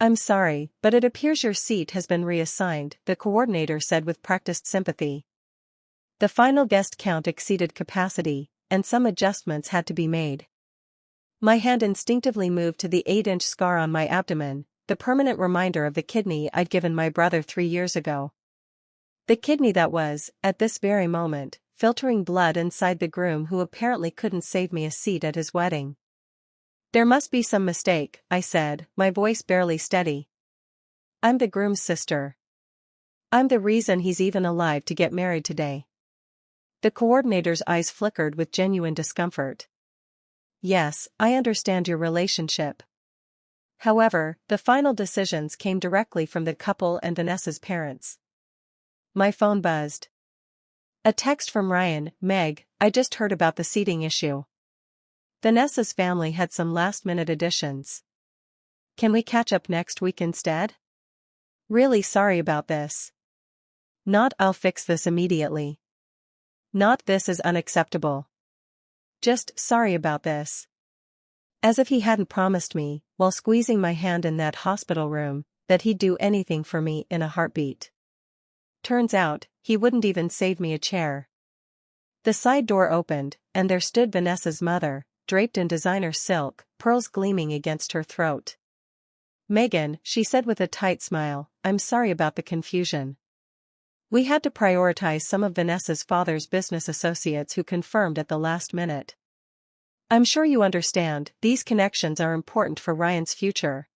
I'm sorry, but it appears your seat has been reassigned, the coordinator said with practiced sympathy. The final guest count exceeded capacity, and some adjustments had to be made. My hand instinctively moved to the 8-inch scar on my abdomen, the permanent reminder of the kidney I'd given my brother 3 years ago. The kidney that was, at this very moment, filtering blood inside the groom who apparently couldn't save me a seat at his wedding. There must be some mistake, I said, my voice barely steady. I'm the groom's sister. I'm the reason he's even alive to get married today. The coordinator's eyes flickered with genuine discomfort. Yes, I understand your relationship. However, the final decisions came directly from the couple and Vanessa's parents. My phone buzzed. A text from Ryan. Meg, I just heard about the seating issue. Vanessa's family had some last-minute additions. Can we catch up next week instead? Really sorry about this. Not I'll fix this immediately. Not this is unacceptable. Just sorry about this. As if he hadn't promised me, while squeezing my hand in that hospital room, that he'd do anything for me in a heartbeat. Turns out, he wouldn't even save me a chair. The side door opened, and there stood Vanessa's mother, draped in designer silk, pearls gleaming against her throat. Megan, she said with a tight smile, I'm sorry about the confusion. We had to prioritize some of Vanessa's father's business associates who confirmed at the last minute. I'm sure you understand, these connections are important for Ryan's future.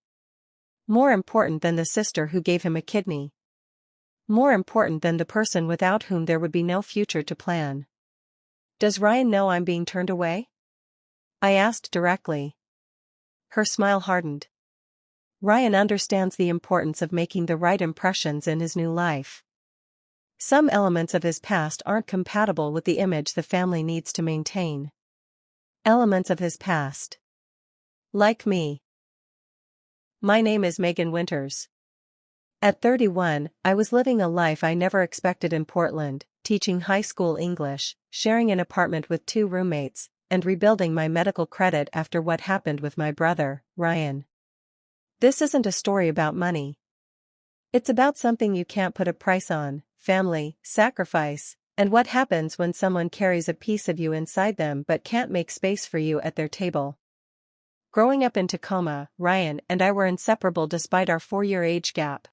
More important than the sister who gave him a kidney. More important than the person without whom there would be no future to plan. Does Ryan know I'm being turned away? I asked directly. Her smile hardened. Ryan understands the importance of making the right impressions in his new life. Some elements of his past aren't compatible with the image the family needs to maintain. Elements of his past. Like me. My name is Megan Winters. At 31, I was living a life I never expected in Portland, teaching high school English, sharing an apartment with 2 roommates, and rebuilding my medical credit after what happened with my brother, Ryan. This isn't a story about money. It's about something you can't put a price on: family, sacrifice, and what happens when someone carries a piece of you inside them but can't make space for you at their table. Growing up in Tacoma, Ryan and I were inseparable despite our 4-year age gap.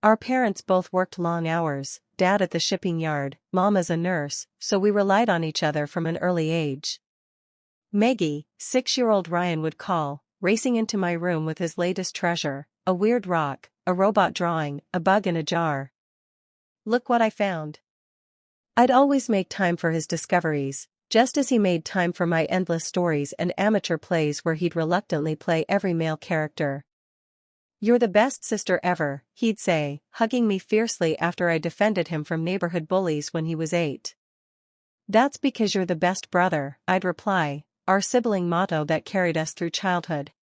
Our parents both worked long hours, Dad at the shipping yard, Mom as a nurse, so we relied on each other from an early age. Maggie, 6-year-old Ryan would call, racing into my room with his latest treasure, a weird rock, a robot drawing, a bug in a jar. Look what I found. I'd always make time for his discoveries, just as he made time for my endless stories and amateur plays where he'd reluctantly play every male character. You're the best sister ever, he'd say, hugging me fiercely after I defended him from neighborhood bullies when he was 8. That's because you're the best brother, I'd reply, our sibling motto that carried us through childhood.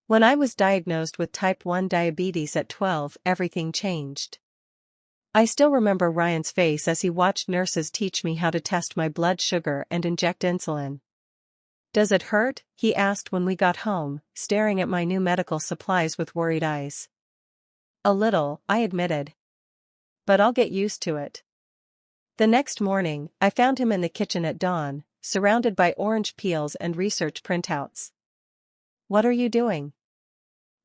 When I was diagnosed with type 1 diabetes at 12, everything changed. I still remember Ryan's face as he watched nurses teach me how to test my blood sugar and inject insulin. Does it hurt? He asked when we got home, staring at my new medical supplies with worried eyes. A little, I admitted. But I'll get used to it. The next morning, I found him in the kitchen at dawn, surrounded by orange peels and research printouts. What are you doing?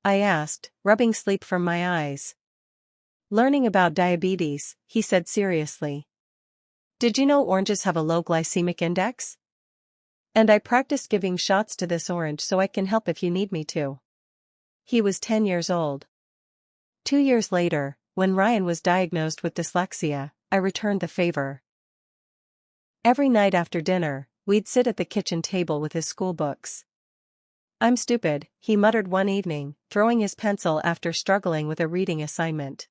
I asked, rubbing sleep from my eyes. Learning about diabetes, he said seriously. Did you know oranges have a low glycemic index? And I practiced giving shots to this orange so I can help if you need me to. He was 10 years old. 2 years later, when Ryan was diagnosed with dyslexia, I returned the favor. Every night after dinner, we'd sit at the kitchen table with his school books. I'm stupid, he muttered one evening, throwing his pencil after struggling with a reading assignment.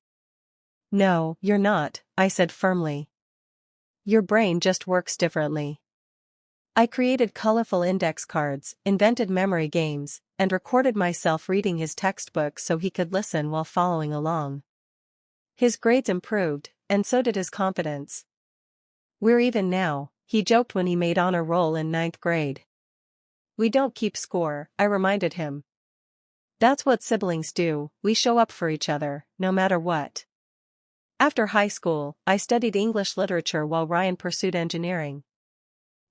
No, you're not, I said firmly. Your brain just works differently. I created colorful index cards, invented memory games, and recorded myself reading his textbook so he could listen while following along. His grades improved, and so did his confidence. We're even now, he joked when he made honor roll in 9th grade. We don't keep score, I reminded him. That's what siblings do, we show up for each other, no matter what. After high school, I studied English literature while Ryan pursued engineering.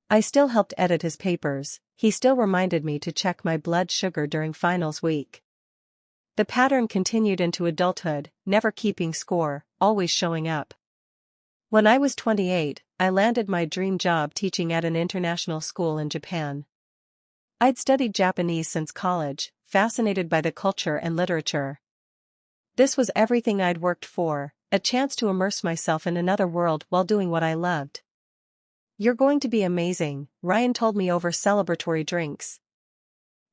I still helped edit his papers, he still reminded me to check my blood sugar during finals week. The pattern continued into adulthood, never keeping score, always showing up. When I was 28, I landed my dream job teaching at an international school in Japan. I'd studied Japanese since college, fascinated by the culture and literature. This was everything I'd worked for, a chance to immerse myself in another world while doing what I loved. You're going to be amazing, Ryan told me over celebratory drinks.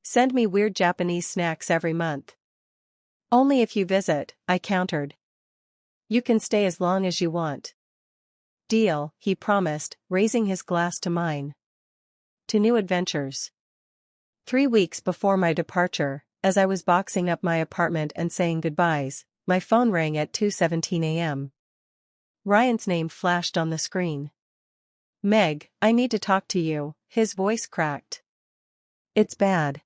Send me weird Japanese snacks every month. Only if you visit, I countered. You can stay as long as you want. Deal, he promised, raising his glass to mine. To new adventures. 3 weeks before my departure, as I was boxing up my apartment and saying goodbyes, my phone rang at 2:17 a.m. Ryan's name flashed on the screen. Meg, I need to talk to you, his voice cracked. It's bad.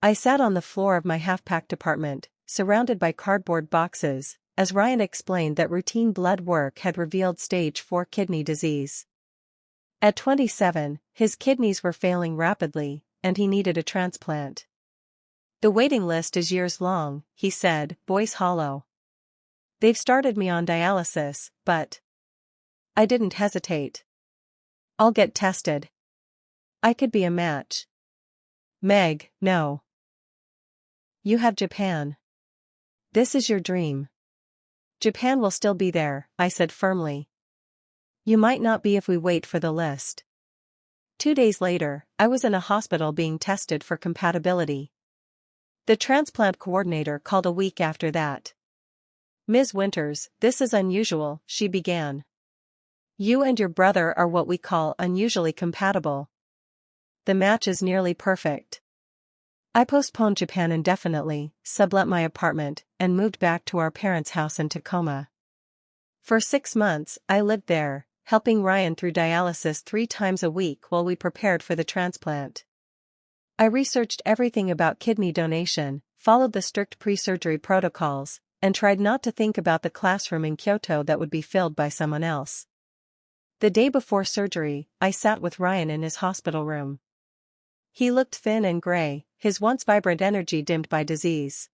I sat on the floor of my half-packed apartment, surrounded by cardboard boxes, as Ryan explained that routine blood work had revealed stage 4 kidney disease. At 27, his kidneys were failing rapidly, and he needed a transplant. The waiting list is years long, he said, voice hollow. They've started me on dialysis, but I didn't hesitate. I'll get tested. I could be a match. Meg, no. You have Japan. This is your dream. Japan will still be there, I said firmly. You might not be if we wait for the list. 2 days later, I was in a hospital being tested for compatibility. The transplant coordinator called a week after that. Ms. Winters, this is unusual, she began. You and your brother are what we call unusually compatible. The match is nearly perfect. I postponed Japan indefinitely, sublet my apartment, and moved back to our parents' house in Tacoma. For 6 months, I lived there, helping Ryan through dialysis 3 times a week while we prepared for the transplant. I researched everything about kidney donation, followed the strict pre-surgery protocols, and tried not to think about the classroom in Kyoto that would be filled by someone else. The day before surgery, I sat with Ryan in his hospital room. He looked thin and gray, his once vibrant energy dimmed by disease.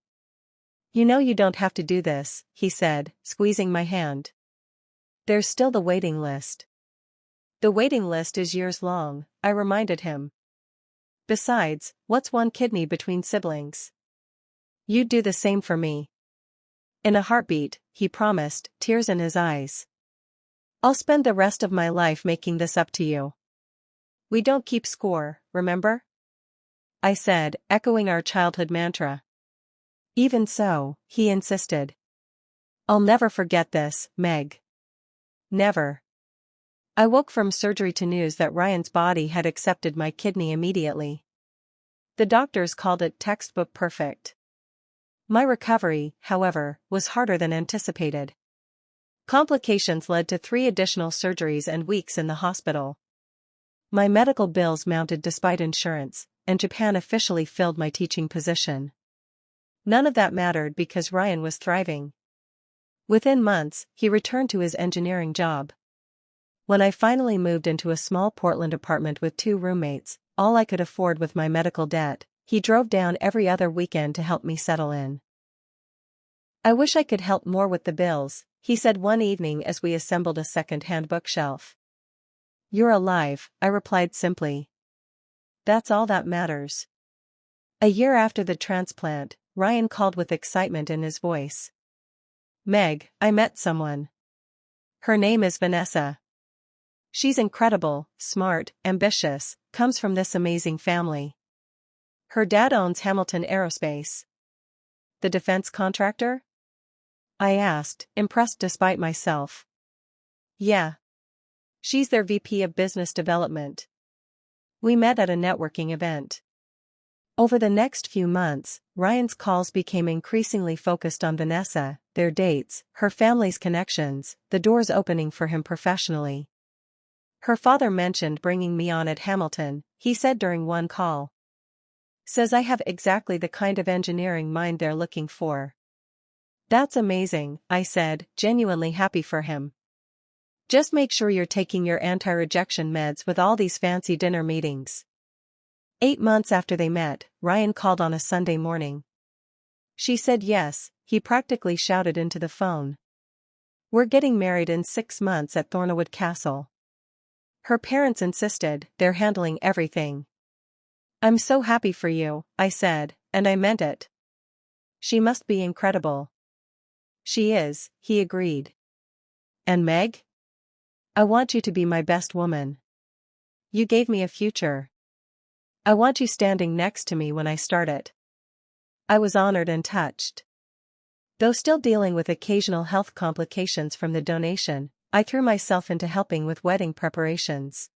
You know you don't have to do this, he said, squeezing my hand. There's still the waiting list. The waiting list is years long, I reminded him. Besides, what's one kidney between siblings? You'd do the same for me. In a heartbeat, he promised, tears in his eyes. I'll spend the rest of my life making this up to you. We don't keep score, remember? I said, echoing our childhood mantra. Even so, he insisted. I'll never forget this, Meg. Never. I woke from surgery to news that Ryan's body had accepted my kidney immediately. The doctors called it textbook perfect. My recovery, however, was harder than anticipated. Complications led to 3 additional surgeries and weeks in the hospital. My medical bills mounted despite insurance, and Japan officially filled my teaching position. None of that mattered because Ryan was thriving. Within months, he returned to his engineering job. When I finally moved into a small Portland apartment with 2 roommates, all I could afford with my medical debt, he drove down every other weekend to help me settle in. I wish I could help more with the bills, he said one evening as we assembled a second-hand bookshelf. You're alive, I replied simply. That's all that matters. A year after the transplant, Ryan called with excitement in his voice. Meg, I met someone. Her name is Vanessa. She's incredible, smart, ambitious, comes from this amazing family. Her dad owns Hamilton Aerospace. The defense contractor? I asked, impressed despite myself. Yeah. She's their VP of Business Development. We met at a networking event. Over the next few months, Ryan's calls became increasingly focused on Vanessa, their dates, her family's connections, the doors opening for him professionally. Her father mentioned bringing me on at Hamilton, he said during one call. Says I have exactly the kind of engineering mind they're looking for. That's amazing, I said, genuinely happy for him. Just make sure you're taking your anti-rejection meds with all these fancy dinner meetings. 8 months after they met, Ryan called on a Sunday morning. She said yes, he practically shouted into the phone. We're getting married in 6 months at Thornawood Castle. Her parents insisted, they're handling everything. I'm so happy for you, I said, and I meant it. She must be incredible. She is, he agreed. And Meg? I want you to be my best woman. You gave me a future. I want you standing next to me when I start it. I was honored and touched. Though still dealing with occasional health complications from the donation, I threw myself into helping with wedding preparations.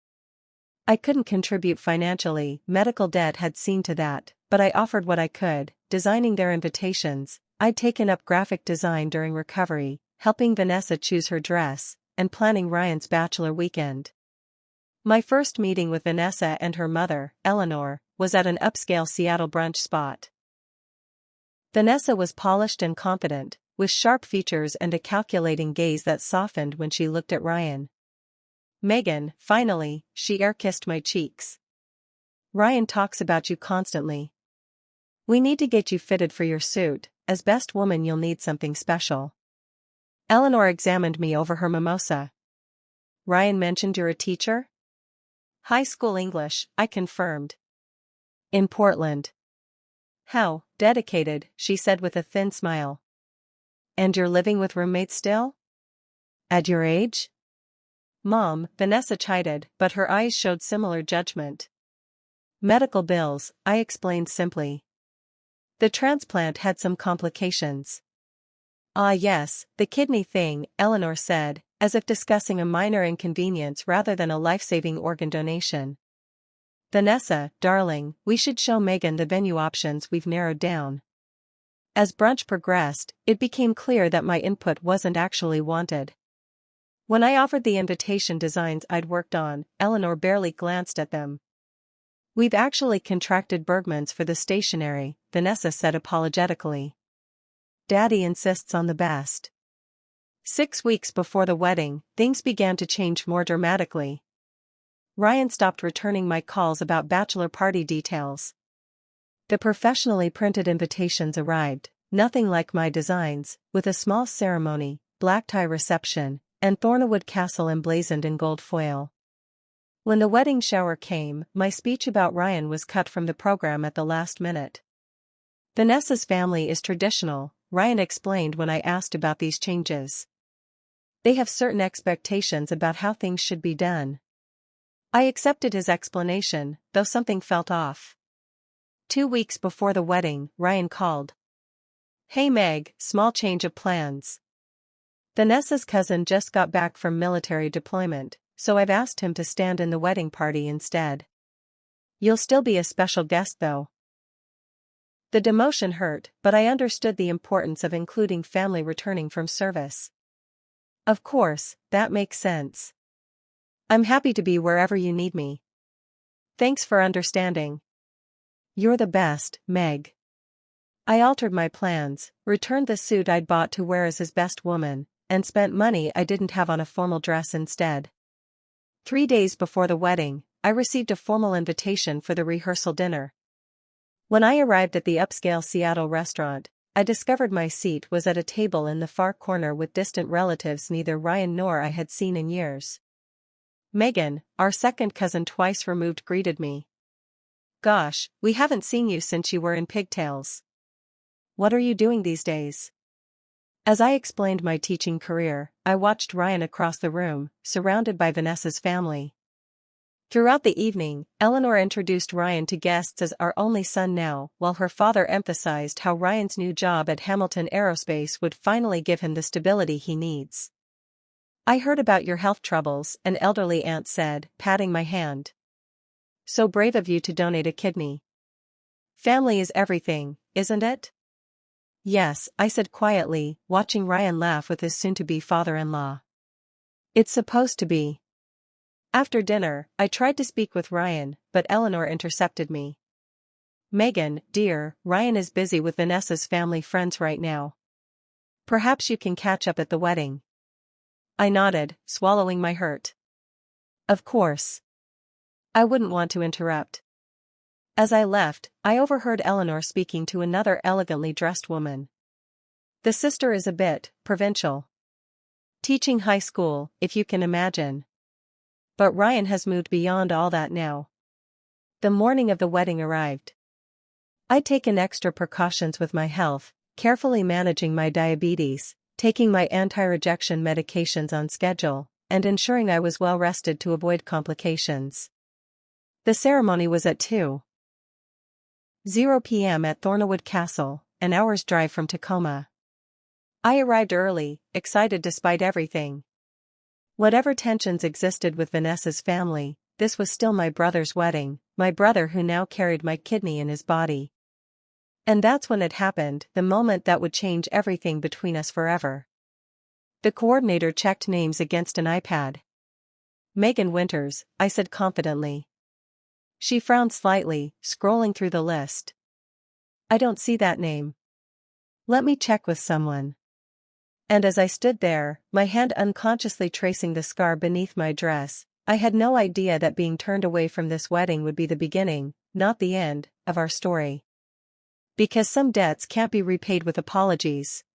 I couldn't contribute financially, medical debt had seen to that, but I offered what I could, designing their invitations. I'd taken up graphic design during recovery, helping Vanessa choose her dress, and planning Ryan's bachelor weekend. My first meeting with Vanessa and her mother, Eleanor, was at an upscale Seattle brunch spot. Vanessa was polished and confident, with sharp features and a calculating gaze that softened when she looked at Ryan. Megan, finally, she air-kissed my cheeks. Ryan talks about you constantly. We need to get you fitted for your suit, as best woman you'll need something special. Eleanor examined me over her mimosa. Ryan mentioned you're a teacher? High school English, I confirmed. In Portland. How dedicated, she said with a thin smile. And you're living with roommates still? At your age? Mom, Vanessa chided, but her eyes showed similar judgment. Medical bills, I explained simply. The transplant had some complications. Ah yes, the kidney thing, Eleanor said, as if discussing a minor inconvenience rather than a life-saving organ donation. Vanessa, darling, we should show Megan the venue options we've narrowed down. As brunch progressed, it became clear that my input wasn't actually wanted. When I offered the invitation designs I'd worked on, Eleanor barely glanced at them. We've actually contracted Bergman's for the stationery, Vanessa said apologetically. Daddy insists on the best. 6 weeks before the wedding, things began to change more dramatically. Ryan stopped returning my calls about bachelor party details. The professionally printed invitations arrived, nothing like my designs, with a small ceremony, black tie reception, and Thornawood Castle emblazoned in gold foil. When the wedding shower came, my speech about Ryan was cut from the program at the last minute. Vanessa's family is traditional, Ryan explained when I asked about these changes. They have certain expectations about how things should be done. I accepted his explanation, though something felt off. 2 weeks before the wedding, Ryan called. Hey Meg, small change of plans. Vanessa's cousin just got back from military deployment, so I've asked him to stand in the wedding party instead. You'll still be a special guest though. The demotion hurt, but I understood the importance of including family returning from service. Of course, that makes sense. I'm happy to be wherever you need me. Thanks for understanding. You're the best, Meg. I altered my plans, returned the suit I'd bought to wear as his best woman, and spent money I didn't have on a formal dress instead. 3 days before the wedding, I received a formal invitation for the rehearsal dinner. When I arrived at the upscale Seattle restaurant, I discovered my seat was at a table in the far corner with distant relatives neither Ryan nor I had seen in years. Megan, our second cousin twice removed, greeted me. Gosh, we haven't seen you since you were in pigtails. What are you doing these days? As I explained my teaching career, I watched Ryan across the room, surrounded by Vanessa's family. Throughout the evening, Eleanor introduced Ryan to guests as our only son now, while her father emphasized how Ryan's new job at Hamilton Aerospace would finally give him the stability he needs. I heard about your health troubles, an elderly aunt said, patting my hand. So brave of you to donate a kidney. Family is everything, isn't it? Yes, I said quietly, watching Ryan laugh with his soon-to-be father-in-law. It's supposed to be. After dinner, I tried to speak with Ryan, but Eleanor intercepted me. Megan, dear, Ryan is busy with Vanessa's family friends right now. Perhaps you can catch up at the wedding. I nodded, swallowing my hurt. Of course. I wouldn't want to interrupt. As I left, I overheard Eleanor speaking to another elegantly dressed woman. The sister is a bit provincial. Teaching high school, if you can imagine. But Ryan has moved beyond all that now. The morning of the wedding arrived. I'd taken extra precautions with my health, carefully managing my diabetes, taking my anti-rejection medications on schedule, and ensuring I was well rested to avoid complications. The ceremony was at 2:00 p.m. at Thornawood Castle, an hour's drive from Tacoma. I arrived early, excited despite everything. Whatever tensions existed with Vanessa's family, this was still my brother's wedding, my brother who now carried my kidney in his body. And that's when it happened, the moment that would change everything between us forever. The coordinator checked names against an iPad. Megan Winters, I said confidently. She frowned slightly, scrolling through the list. I don't see that name. Let me check with someone. And as I stood there, my hand unconsciously tracing the scar beneath my dress, I had no idea that being turned away from this wedding would be the beginning, not the end, of our story. Because some debts can't be repaid with apologies.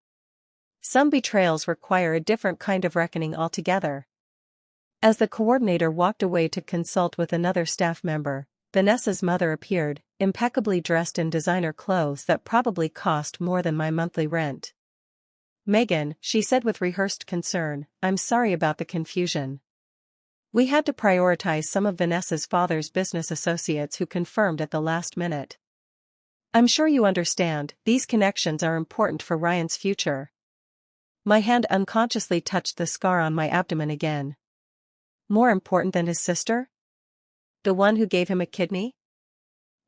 Some betrayals require a different kind of reckoning altogether. As the coordinator walked away to consult with another staff member, Vanessa's mother appeared, impeccably dressed in designer clothes that probably cost more than my monthly rent. Megan, she said with rehearsed concern, I'm sorry about the confusion. We had to prioritize some of Vanessa's father's business associates who confirmed at the last minute. I'm sure you understand, these connections are important for Ryan's future. My hand unconsciously touched the scar on my abdomen again. More important than his sister? The one who gave him a kidney?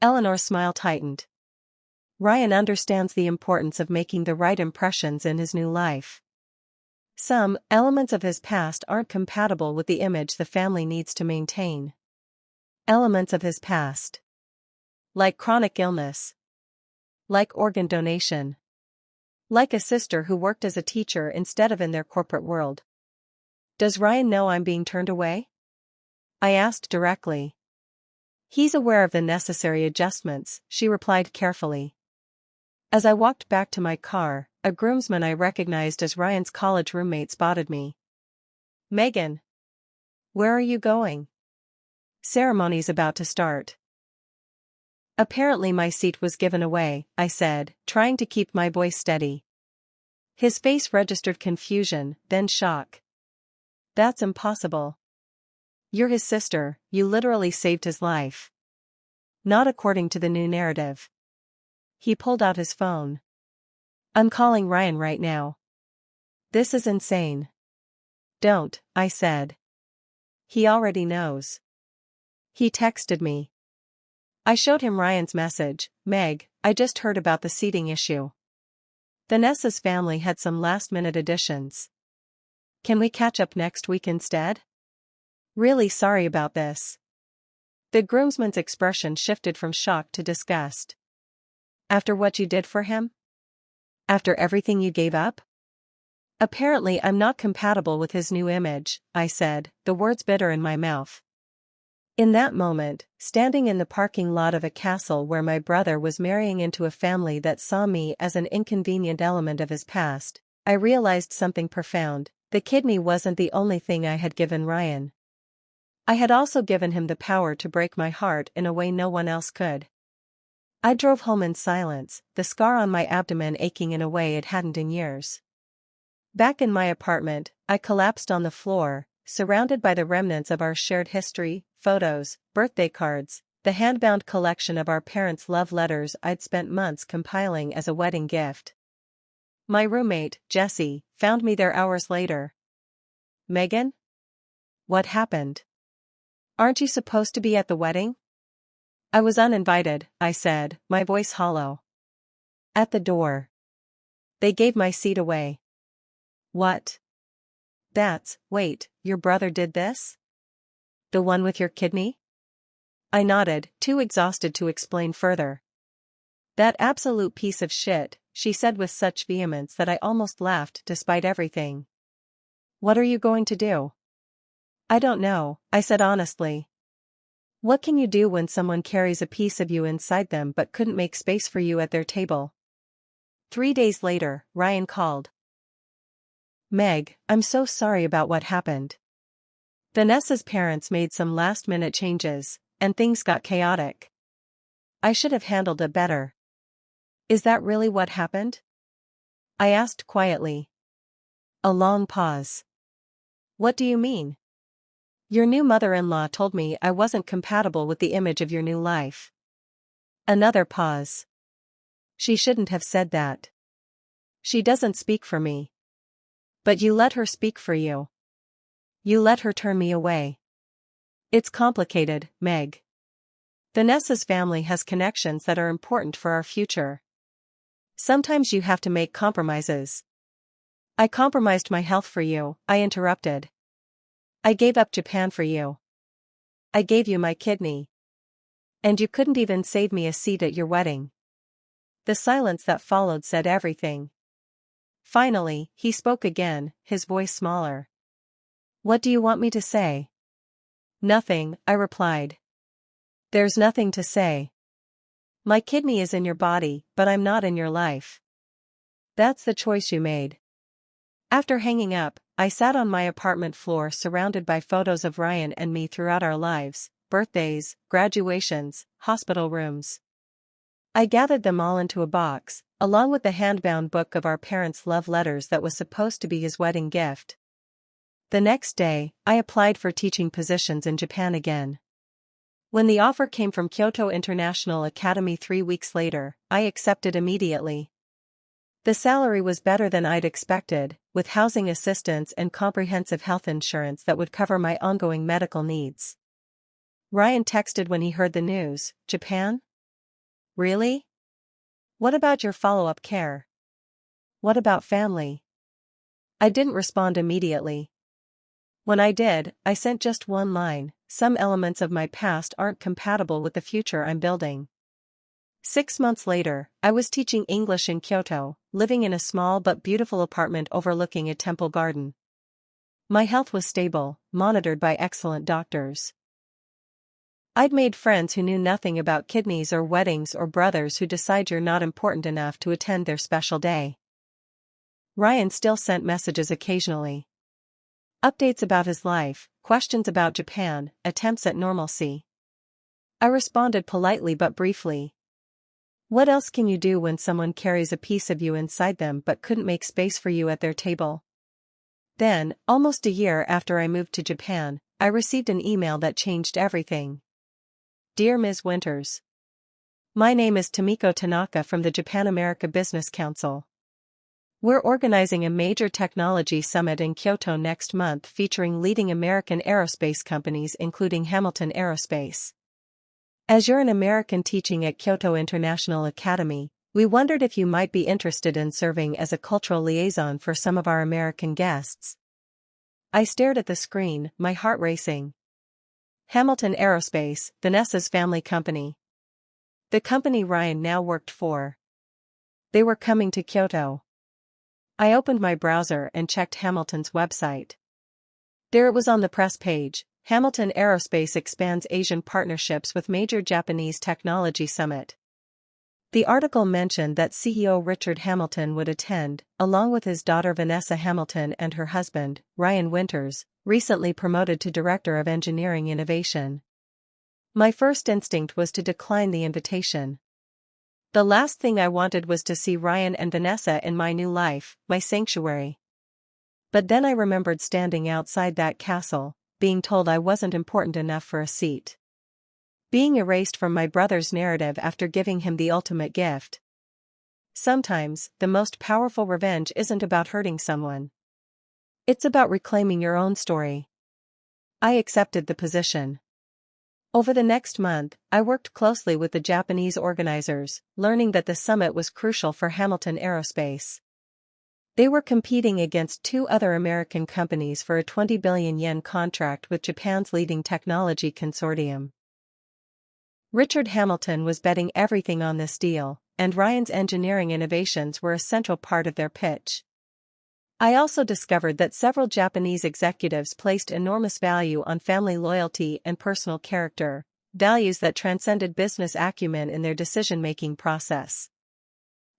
Eleanor's smile tightened. Ryan understands the importance of making the right impressions in his new life. Some elements of his past aren't compatible with the image the family needs to maintain. Elements of his past. Like chronic illness. Like organ donation. Like a sister who worked as a teacher instead of in their corporate world. Does Ryan know I'm being turned away? I asked directly. He's aware of the necessary adjustments, she replied carefully. As I walked back to my car, a groomsman I recognized as Ryan's college roommate spotted me. Megan. Where are you going? Ceremony's about to start. Apparently my seat was given away, I said, trying to keep my voice steady. His face registered confusion, then shock. That's impossible. You're his sister, you literally saved his life. Not according to the new narrative. He pulled out his phone. I'm calling Ryan right now. This is insane. Don't, I said. He already knows. He texted me. I showed him Ryan's message. Meg, I just heard about the seating issue. Vanessa's family had some last-minute additions. Can we catch up next week instead? Really sorry about this. The groomsman's expression shifted from shock to disgust. After what you did for him? After everything you gave up? Apparently I'm not compatible with his new image, I said, the words bitter in my mouth. In that moment, standing in the parking lot of a castle where my brother was marrying into a family that saw me as an inconvenient element of his past, I realized something profound. The kidney wasn't the only thing I had given Ryan. I had also given him the power to break my heart in a way no one else could. I drove home in silence, the scar on my abdomen aching in a way it hadn't in years. Back in my apartment, I collapsed on the floor, surrounded by the remnants of our shared history, photos, birthday cards, the hand-bound collection of our parents' love letters I'd spent months compiling as a wedding gift. My roommate, Jessie, found me there hours later. Megan? What happened? Aren't you supposed to be at the wedding? I was uninvited, I said, my voice hollow. At the door. They gave my seat away. What? Wait, your brother did this? The one with your kidney? I nodded, too exhausted to explain further. That absolute piece of shit, she said with such vehemence that I almost laughed despite everything. What are you going to do? I don't know, I said honestly. What can you do when someone carries a piece of you inside them but couldn't make space for you at their table? 3 days later, Ryan called. Meg, I'm so sorry about what happened. Vanessa's parents made some last-minute changes, and things got chaotic. I should have handled it better. Is that really what happened? I asked quietly. A long pause. What do you mean? Your new mother-in-law told me I wasn't compatible with the image of your new life. Another pause. She shouldn't have said that. She doesn't speak for me. But you let her speak for you. You let her turn me away. It's complicated, Meg. Vanessa's family has connections that are important for our future. Sometimes you have to make compromises. I compromised my health for you, I interrupted. I gave up Japan for you. I gave you my kidney. And you couldn't even save me a seat at your wedding. The silence that followed said everything. Finally, he spoke again, his voice smaller. What do you want me to say? Nothing, I replied. There's nothing to say. My kidney is in your body, but I'm not in your life. That's the choice you made. After hanging up, I sat on my apartment floor surrounded by photos of Ryan and me throughout our lives, birthdays, graduations, hospital rooms. I gathered them all into a box, along with the hand-bound book of our parents' love letters that was supposed to be his wedding gift. The next day, I applied for teaching positions in Japan again. When the offer came from Kyoto International Academy 3 weeks later, I accepted immediately. The salary was better than I'd expected, with housing assistance and comprehensive health insurance that would cover my ongoing medical needs. Ryan texted when he heard the news, Japan? Really? What about your follow-up care? What about family? I didn't respond immediately. When I did, I sent just one line: some elements of my past aren't compatible with the future I'm building. 6 months later, I was teaching English in Kyoto, living in a small but beautiful apartment overlooking a temple garden. My health was stable, monitored by excellent doctors. I'd made friends who knew nothing about kidneys or weddings, or brothers who decide you're not important enough to attend their special day. Ryan still sent messages occasionally. Updates about his life, questions about Japan, attempts at normalcy. I responded politely but briefly. What else can you do when someone carries a piece of you inside them but couldn't make space for you at their table? Then, almost a year after I moved to Japan, I received an email that changed everything. Dear Ms. Winters. My name is Tomiko Tanaka from the Japan America Business Council. We're organizing a major technology summit in Kyoto next month featuring leading American aerospace companies including Hamilton Aerospace. As you're an American teaching at Kyoto International Academy, we wondered if you might be interested in serving as a cultural liaison for some of our American guests. I stared at the screen, my heart racing. Hamilton Aerospace, Vanessa's family company. The company Ryan now worked for. They were coming to Kyoto. I opened my browser and checked Hamilton's website. There it was on the press page: Hamilton Aerospace expands Asian partnerships with major Japanese technology summit. The article mentioned that CEO Richard Hamilton would attend, along with his daughter Vanessa Hamilton and her husband, Ryan Winters, recently promoted to Director of Engineering Innovation. My first instinct was to decline the invitation. The last thing I wanted was to see Ryan and Vanessa in my new life, my sanctuary. But then I remembered standing outside that castle, being told I wasn't important enough for a seat. Being erased from my brother's narrative after giving him the ultimate gift. Sometimes, the most powerful revenge isn't about hurting someone. It's about reclaiming your own story. I accepted the position. Over the next month, I worked closely with the Japanese organizers, learning that the summit was crucial for Hamilton Aerospace. They were competing against 2 other American companies for a 20 billion yen contract with Japan's leading technology consortium. Richard Hamilton was betting everything on this deal, and Ryan's engineering innovations were a central part of their pitch. I also discovered that several Japanese executives placed enormous value on family loyalty and personal character, values that transcended business acumen in their decision-making process.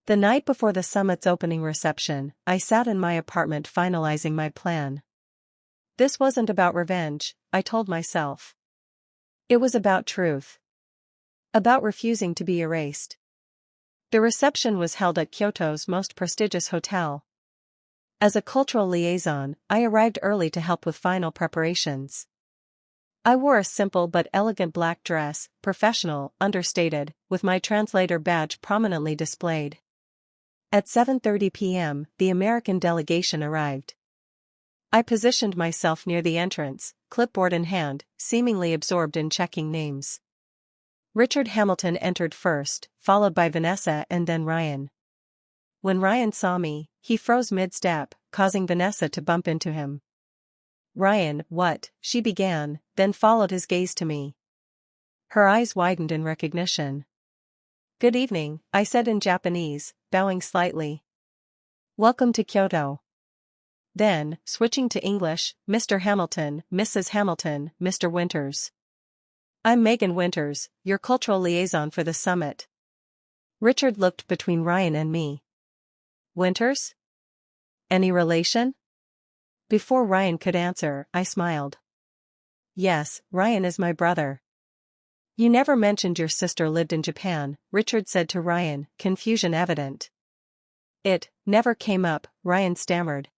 The night before the summit's opening reception, I sat in my apartment finalizing my plan. This wasn't about revenge, I told myself. It was about truth. About refusing to be erased. The reception was held at Kyoto's most prestigious hotel. As a cultural liaison, I arrived early to help with final preparations. I wore a simple but elegant black dress, professional, understated, with my translator badge prominently displayed. At 7:30 p.m., the American delegation arrived. I positioned myself near the entrance, clipboard in hand, seemingly absorbed in checking names. Richard Hamilton entered first, followed by Vanessa and then Ryan. When Ryan saw me, he froze mid-step, causing Vanessa to bump into him. "Ryan, what?" she began, then followed his gaze to me. Her eyes widened in recognition. "Good evening," I said in Japanese, bowing slightly. "Welcome to Kyoto." Then, switching to English, "Mr. Hamilton, Mrs. Hamilton, Mr. Winters. I'm Megan Winters, your cultural liaison for the summit." Richard looked between Ryan and me. "Winters? Any relation?" Before Ryan could answer, I smiled. "Yes, Ryan is my brother." "You never mentioned your sister lived in Japan," Richard said to Ryan, confusion evident. "It never came up," Ryan stammered.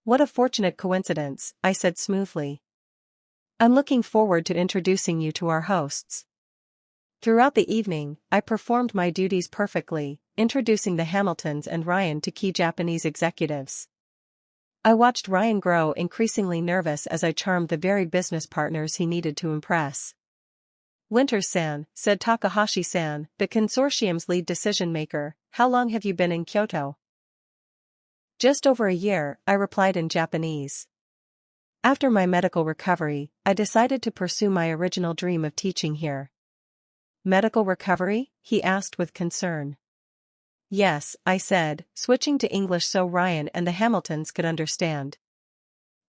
"What a fortunate coincidence," I said smoothly. "I'm looking forward to introducing you to our hosts." Throughout the evening, I performed my duties perfectly, introducing the Hamiltons and Ryan to key Japanese executives. I watched Ryan grow increasingly nervous as I charmed the very business partners he needed to impress. "Winters-san," said Takahashi-san, the consortium's lead decision-maker, "how long have you been in Kyoto?" "Just over a year," I replied in Japanese. After my medical recovery, I decided to pursue my original dream of teaching here. "Medical recovery?" he asked with concern. "Yes," I said, switching to English so Ryan and the Hamiltons could understand.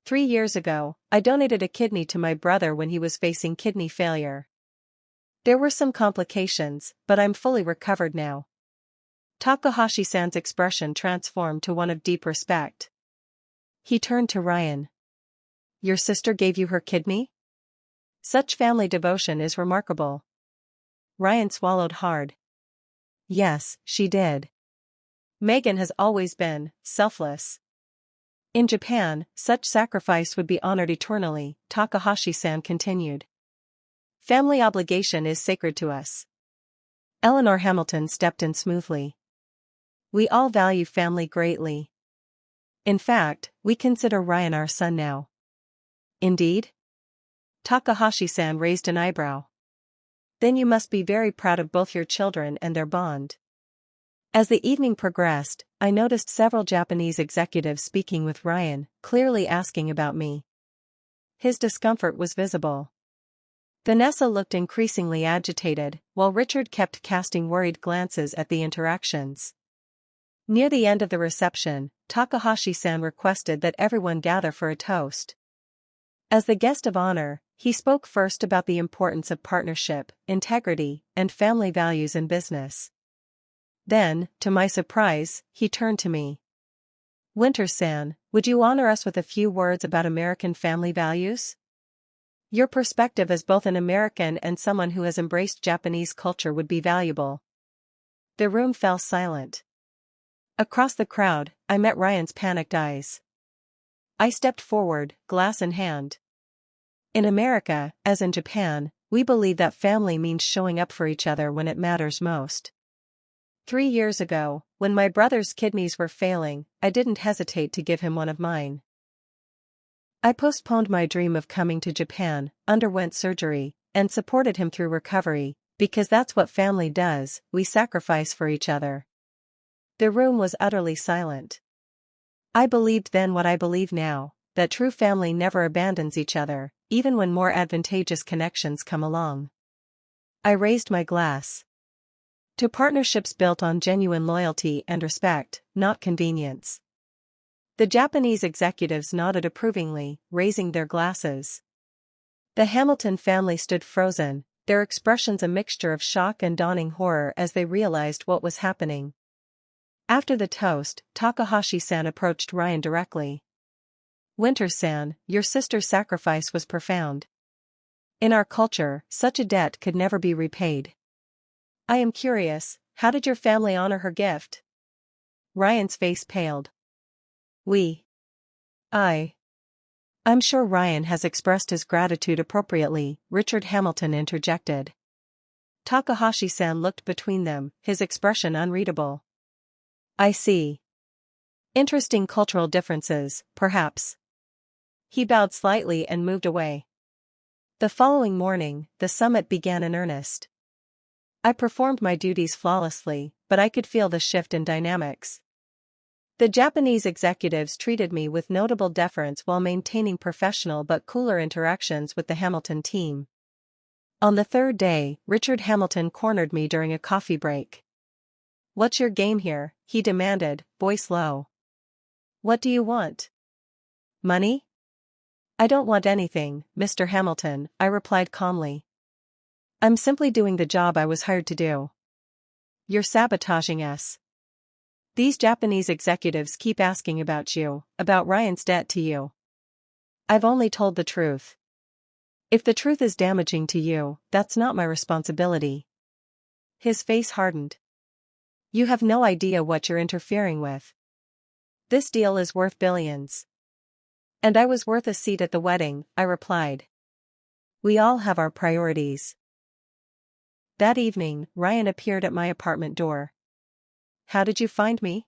3 years ago, I donated a kidney to my brother when he was facing kidney failure. There were some complications, but I'm fully recovered now." Takahashi-san's expression transformed to one of deep respect. He turned to Ryan. "Your sister gave you her kidney? Such family devotion is remarkable." Ryan swallowed hard. "Yes, she did. Megan has always been selfless. In Japan, such sacrifice would be honored eternally," Takahashi-san continued. "Family obligation is sacred to us." Eleanor Hamilton stepped in smoothly. "We all value family greatly. In fact, we consider Ryan our son now." "Indeed?" Takahashi-san raised an eyebrow. "Then you must be very proud of both your children and their bond." As the evening progressed, I noticed several Japanese executives speaking with Ryan, clearly asking about me. His discomfort was visible. Vanessa looked increasingly agitated, while Richard kept casting worried glances at the interactions. Near the end of the reception, Takahashi-san requested that everyone gather for a toast. As the guest of honor, he spoke first about the importance of partnership, integrity, and family values in business. Then, to my surprise, he turned to me. "Winters-san, would you honor us with a few words about American family values? Your perspective as both an American and someone who has embraced Japanese culture would be valuable." The room fell silent. Across the crowd, I met Ryan's panicked eyes. I stepped forward, glass in hand. "In America, as in Japan, we believe that family means showing up for each other when it matters most. 3 years ago, when my brother's kidneys were failing, I didn't hesitate to give him one of mine. I postponed my dream of coming to Japan, underwent surgery, and supported him through recovery, because that's what family does, we sacrifice for each other." The room was utterly silent. I believed then what I believe now, that true family never abandons each other, even when more advantageous connections come along. I raised my glass. To partnerships built on genuine loyalty and respect, not convenience. The Japanese executives nodded approvingly, raising their glasses. The Hamilton family stood frozen, their expressions a mixture of shock and dawning horror as they realized what was happening. After the toast, Takahashi-san approached Ryan directly. "Winter-san, your sister's sacrifice was profound. In our culture, such a debt could never be repaid. I am curious, how did your family honor her gift?" Ryan's face paled. I'm sure Ryan has expressed his gratitude appropriately," Richard Hamilton interjected. Takahashi-san looked between them, his expression unreadable. "I see. Interesting cultural differences, perhaps." He bowed slightly and moved away. The following morning, the summit began in earnest. I performed my duties flawlessly, but I could feel the shift in dynamics. The Japanese executives treated me with notable deference while maintaining professional but cooler interactions with the Hamilton team. On the third day, Richard Hamilton cornered me during a coffee break. "What's your game here?" he demanded, voice low. "What do you want?" "Money?" "I don't want anything, Mr. Hamilton," I replied calmly. "I'm simply doing the job I was hired to do." "You're sabotaging us. These Japanese executives keep asking about you, about Ryan's debt to you." "I've only told the truth. If the truth is damaging to you, that's not my responsibility." His face hardened. "You have no idea what you're interfering with. This deal is worth billions." "And I was worth a seat at the wedding," I replied. "We all have our priorities." That evening, Ryan appeared at my apartment door. "How did you find me?"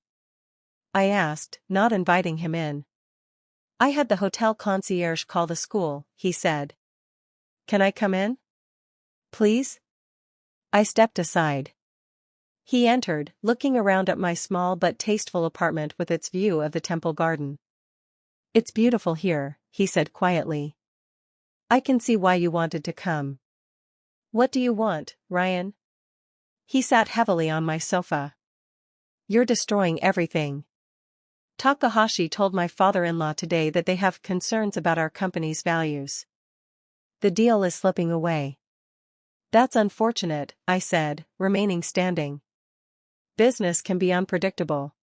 I asked, not inviting him in. "I had the hotel concierge call the school," he said. "Can I come in?" "Please?" I stepped aside. He entered, looking around at my small but tasteful apartment with its view of the temple garden. "It's beautiful here," he said quietly. "I can see why you wanted to come." "What do you want, Ryan?" He sat heavily on my sofa. "You're destroying everything. Takahashi told my father-in-law today that they have concerns about our company's values. The deal is slipping away." "That's unfortunate," I said, remaining standing. "Business can be unpredictable."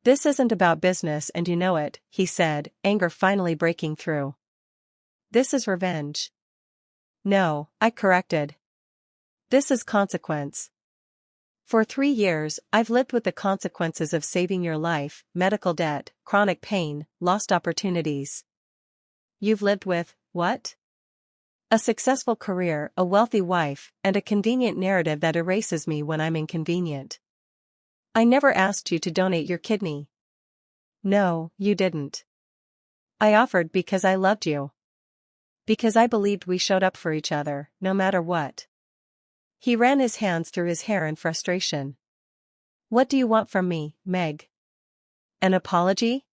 "This isn't about business and you know it," he said, anger finally breaking through. "This is revenge." "No," I corrected. "This is consequence. For 3 years, I've lived with the consequences of saving your life, medical debt, chronic pain, lost opportunities." "You've lived with, what?" "A successful career, a wealthy wife, and a convenient narrative that erases me when I'm inconvenient." "I never asked you to donate your kidney." "No, you didn't. I offered because I loved you. Because I believed we showed up for each other, no matter what." He ran his hands through his hair in frustration. "What do you want from me, Meg? An apology?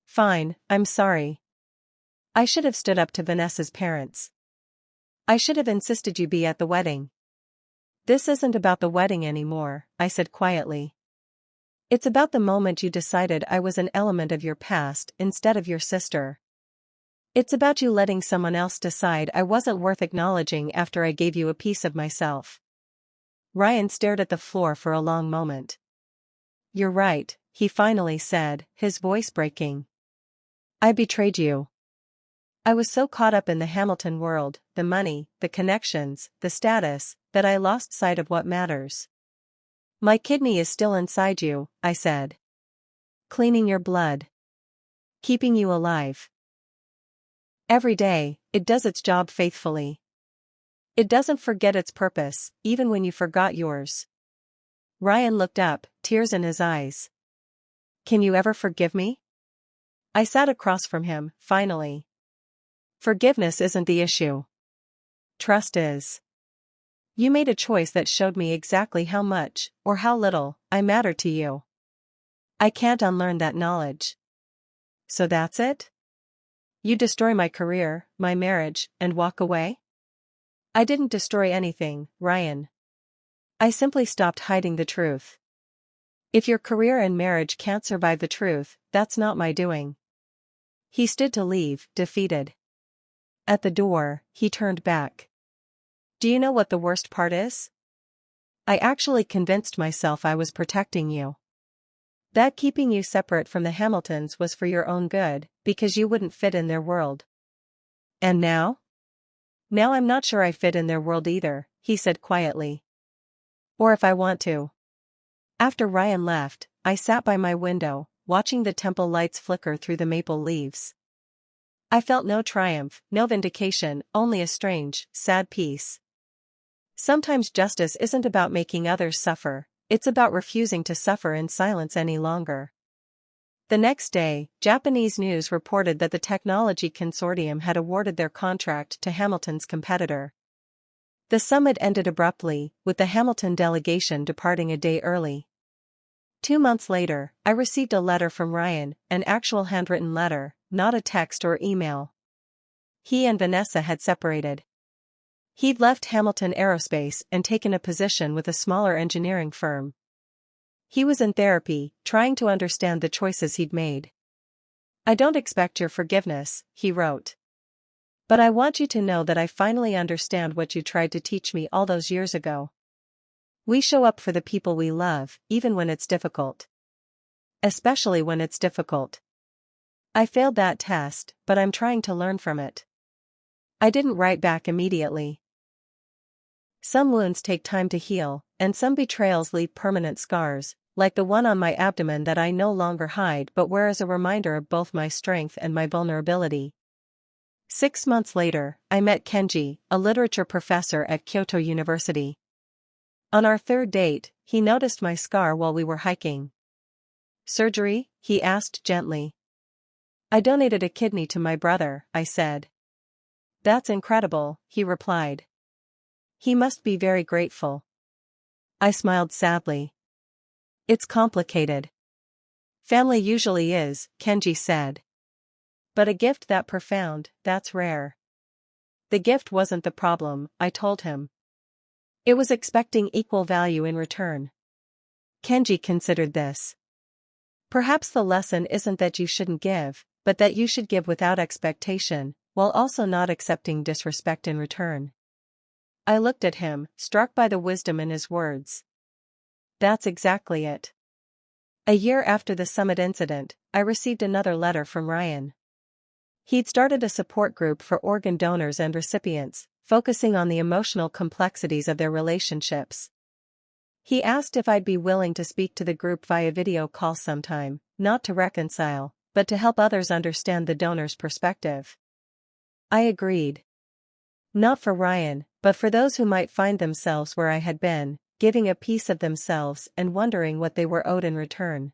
Fine, I'm sorry. I should have stood up to Vanessa's parents. I should have insisted you be at the wedding." "This isn't about the wedding anymore," I said quietly. "It's about the moment you decided I was an element of your past instead of your sister. It's about you letting someone else decide I wasn't worth acknowledging after I gave you a piece of myself." Ryan stared at the floor for a long moment. "You're right," he finally said, his voice breaking. "I betrayed you. I was so caught up in the Hamilton world, the money, the connections, the status, that I lost sight of what matters." "My kidney is still inside you," I said. "Cleaning your blood. Keeping you alive. Every day, it does its job faithfully. It doesn't forget its purpose, even when you forgot yours." Ryan looked up, tears in his eyes. "Can you ever forgive me?" I sat across from him, finally. "Forgiveness isn't the issue. Trust is. You made a choice that showed me exactly how much, or how little, I matter to you. I can't unlearn that knowledge." "So that's it? You destroy my career, my marriage, and walk away?" "I didn't destroy anything, Ryan. I simply stopped hiding the truth. If your career and marriage can't survive the truth, that's not my doing. He stood to leave, defeated. At the door, he turned back. Do you know what the worst part is? I actually convinced myself I was protecting you. That keeping you separate from the Hamiltons was for your own good, because you wouldn't fit in their world. And now? Now I'm not sure I fit in their world either, he said quietly. Or if I want to. After Ryan left, I sat by my window, watching the temple lights flicker through the maple leaves. I felt no triumph, no vindication, only a strange, sad peace. Sometimes justice isn't about making others suffer, it's about refusing to suffer in silence any longer. The next day, Japanese news reported that the Technology Consortium had awarded their contract to Hamilton's competitor. The summit ended abruptly, with the Hamilton delegation departing a day early. 2 months later, I received a letter from Ryan, an actual handwritten letter, not a text or email. He and Vanessa had separated. He'd left Hamilton Aerospace and taken a position with a smaller engineering firm. He was in therapy, trying to understand the choices he'd made. I don't expect your forgiveness, he wrote. But I want you to know that I finally understand what you tried to teach me all those years ago. We show up for the people we love, even when it's difficult. Especially when it's difficult. I failed that test, but I'm trying to learn from it. I didn't write back immediately. Some wounds take time to heal, and some betrayals leave permanent scars, like the one on my abdomen that I no longer hide but wear as a reminder of both my strength and my vulnerability. 6 months later, I met Kenji, a literature professor at Kyoto University. On our third date, he noticed my scar while we were hiking. Surgery? He asked gently. I donated a kidney to my brother, I said. That's incredible, he replied. He must be very grateful. I smiled sadly. It's complicated. Family usually is, Kenji said. But a gift that profound, that's rare. The gift wasn't the problem, I told him. It was expecting equal value in return. Kenji considered this. Perhaps the lesson isn't that you shouldn't give, but that you should give without expectation, while also not accepting disrespect in return. I looked at him, struck by the wisdom in his words. That's exactly it. A year after the summit incident, I received another letter from Ryan. He'd started a support group for organ donors and recipients, focusing on the emotional complexities of their relationships. He asked if I'd be willing to speak to the group via video call sometime, not to reconcile, but to help others understand the donor's perspective. I agreed. Not for Ryan, but for those who might find themselves where I had been, giving a piece of themselves and wondering what they were owed in return.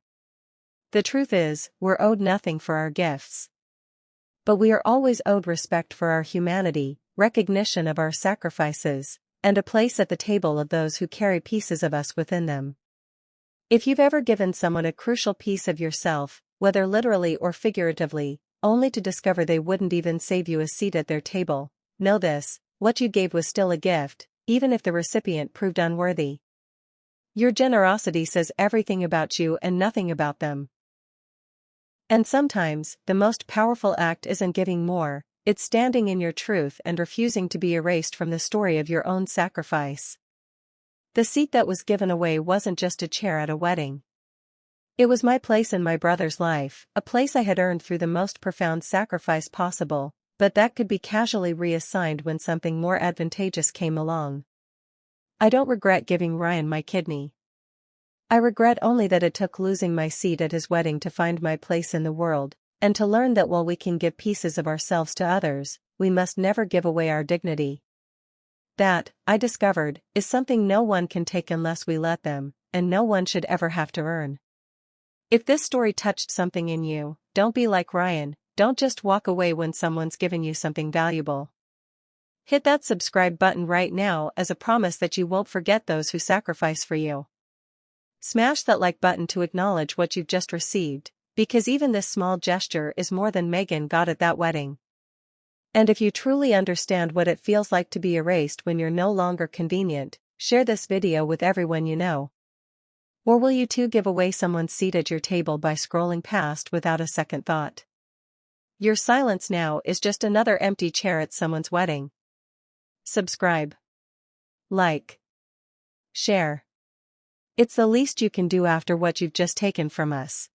The truth is, we're owed nothing for our gifts. But we are always owed respect for our humanity, recognition of our sacrifices, and a place at the table of those who carry pieces of us within them. If you've ever given someone a crucial piece of yourself, whether literally or figuratively, only to discover they wouldn't even save you a seat at their table, know this: what you gave was still a gift, even if the recipient proved unworthy. Your generosity says everything about you and nothing about them. And sometimes, the most powerful act isn't giving more, it's standing in your truth and refusing to be erased from the story of your own sacrifice. The seat that was given away wasn't just a chair at a wedding. It was my place in my brother's life, a place I had earned through the most profound sacrifice possible, but that could be casually reassigned when something more advantageous came along. I don't regret giving Ryan my kidney. I regret only that it took losing my seat at his wedding to find my place in the world, and to learn that while we can give pieces of ourselves to others, we must never give away our dignity. That, I discovered, is something no one can take unless we let them, and no one should ever have to earn. If this story touched something in you, don't be like Ryan, don't just walk away when someone's given you something valuable. Hit that subscribe button right now as a promise that you won't forget those who sacrifice for you. Smash that like button to acknowledge what you've just received, because even this small gesture is more than Megan got at that wedding. And if you truly understand what it feels like to be erased when you're no longer convenient, Share this video with everyone you know. Or will you too give away someone's seat at your table by scrolling past without a second thought? Your silence now is just another empty chair at someone's wedding. Subscribe. Like. Share. It's the least you can do after what you've just taken from us.